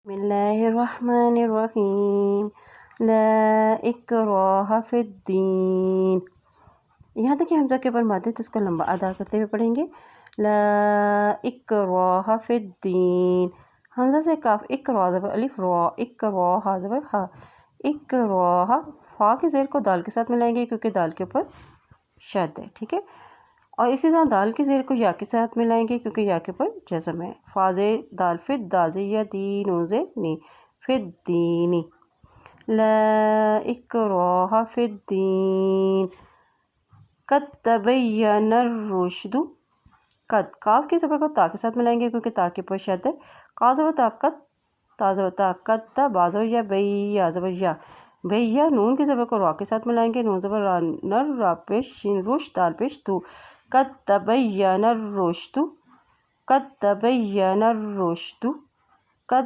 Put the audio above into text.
بسم اللہ الرحمن الرحیم لا اکراہ فی الدین۔ یہاں تک کہ حمزہ کے اوپر مد ہے تو اس کو لمبا ادا کرتے ہوئے پڑھیں گے لا اکراہ فی الدین۔ حمزہ سے کاف اکراہ زبر الف را اکراہ زبر ہا اکراہ فا کے زیر کو دال کے ساتھ ملائیں گے کیونکہ دال کے اوپر شد ہے، ٹھیک ہے، اور اسی طرح دال کے زیر کو یا کے ساتھ ملائیں گے کیونکہ یا کے اوپر جزم ہے۔ فاز دال فت دازی یا دین نی فی الدین لا اکراہ فی الدین قد تبین الرشد۔ قد کاف کی زبر کو تا کے ساتھ ملائیں گے کیونکہ تا کے اوپر شد ہے۔ قاف زبر تا قد تا زبر تا قد تا با زبر یا بی یا زبر یا بھیا نون کی زبر کو را کے ساتھ ملائیں گے، نون زبر را نر را پیش شین روش دال پیش تو قد تبین الرشد قد تبین الرشد قد